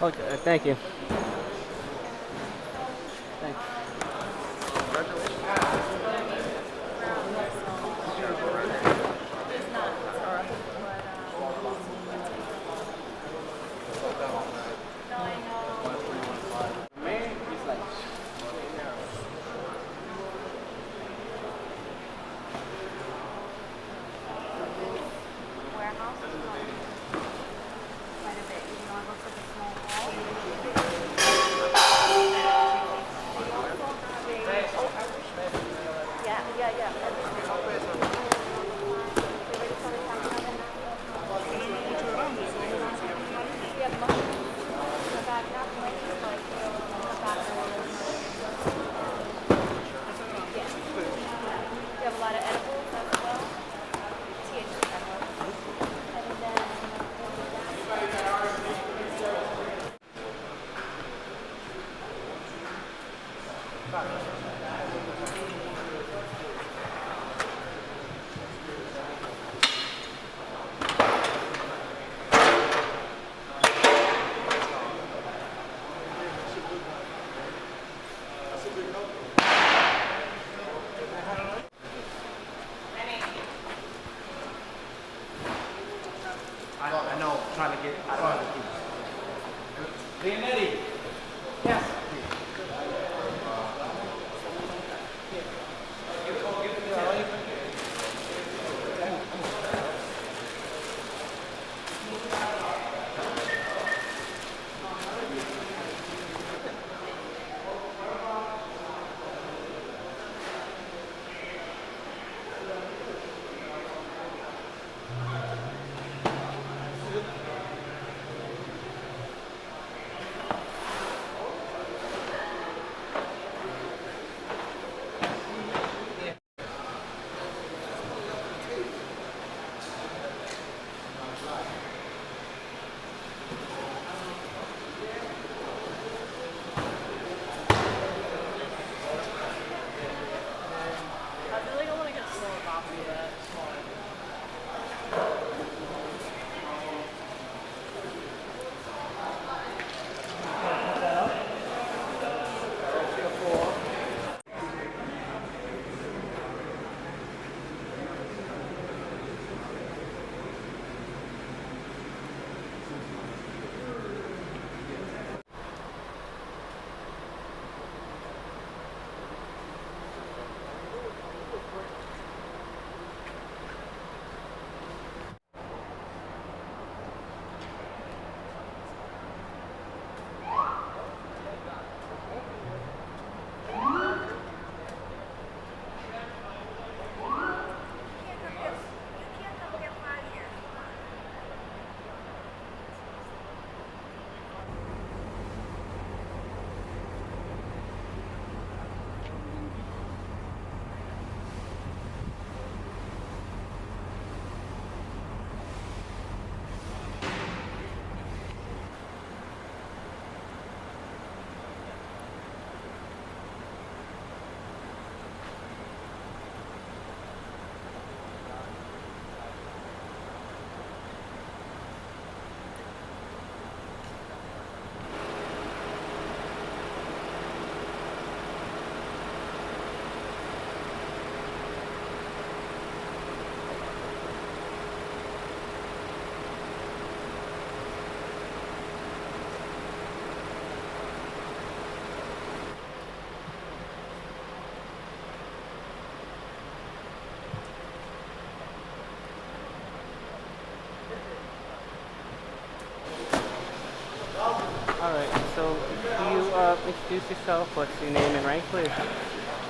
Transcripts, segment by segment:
Okay, thank you. Thanks. I know, trying to get out of the Leonetti. Yes. Alright, so can you introduce yourself? What's your name and rank, please?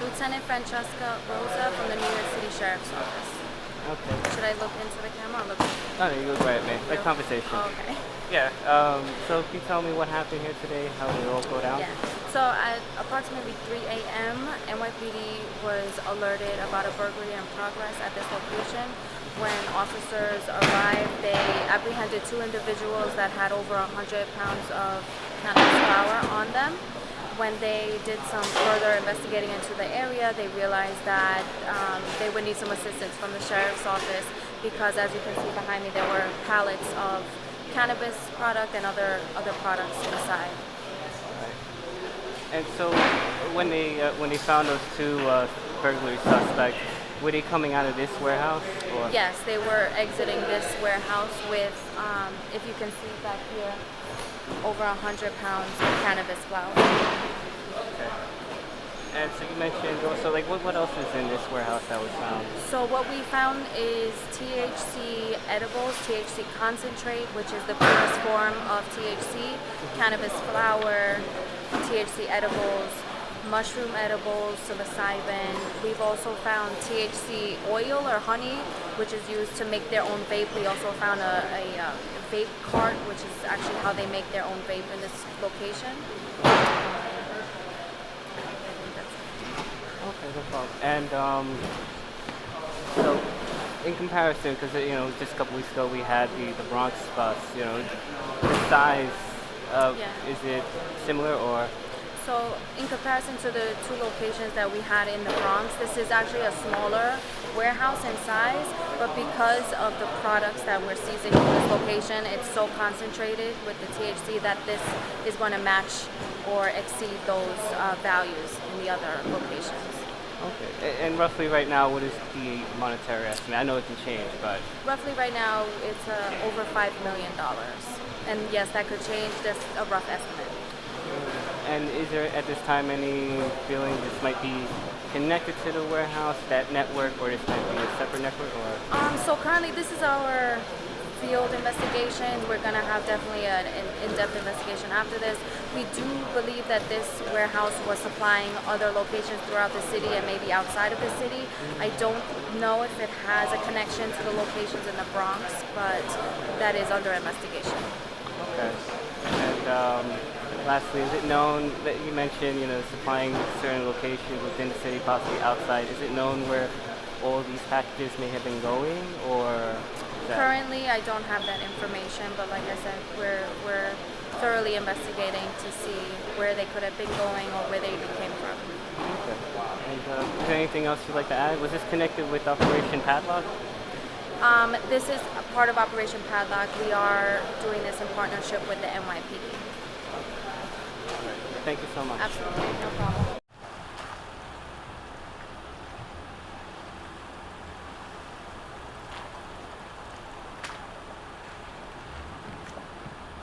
Lieutenant Francesca Rosa from the New York City Sheriff's Office. Okay. Should I look into the camera or look into No, you look right at me. Like conversation. Oh, okay. Yeah, so can you tell me what happened here today? How did it all go down? Yeah. So at approximately 3 a.m., NYPD was alerted about a burglary in progress at this location. When officers arrived, they apprehended 2 individuals that had over 100 pounds of cannabis flower on them. when they did some further investigating into the area, they realized that they would need some assistance from the sheriff's office because, as you can see behind me, there were pallets of cannabis product and other products inside. And so, when they found those two burglary suspects, were they coming out of this warehouse? Or? Yes, they were exiting this warehouse with, if you can see back here, over 100 pounds of cannabis flower. Okay. And so you mentioned also, like, what else is in this warehouse that was found? So what we found is THC edibles, THC concentrate, which is the purest form of THC, cannabis flower, THC edibles, mushroom edibles, psilocybin. We've also found THC oil or honey, which is used to make their own vape. We also found a vape cart, which is actually how they make their own vape in this location. Okay, no problem. And so, in comparison, because just a couple weeks ago we had the Bronx bus. The size is it similar or? So, in comparison to the two locations that we had in the Bronx, this is actually a smaller warehouse in size, but because of the products that we're seizing in this location, it's so concentrated with the THC that this is going to match or exceed those values in the other locations. Okay. And roughly right now, what is the monetary estimate? I know it can change, but... Roughly right now, it's over $5 million. And yes, that could change. That's a rough estimate. And is there at this time any feeling this might be connected to the warehouse, that network, or this might be a separate network? Or? So currently this is our field investigation. We're going to have definitely an in-depth investigation after this. We do believe that this warehouse was supplying other locations throughout the city and maybe outside of the city. I don't know if it has a connection to the locations in the Bronx, but that is under investigation. Okay. And lastly, is it known that you mentioned, supplying certain locations within the city, possibly outside? Is it known where all these packages may have been going, or? Currently, I don't have that information, but like I said, we're thoroughly investigating to see where they could have been going or where they even came from. Okay. And is there anything else you'd like to add? Was this connected with Operation Padlock? This is a part of Operation Padlock. We are doing this in partnership with the NYPD. Thank you so much. Absolutely, no problem.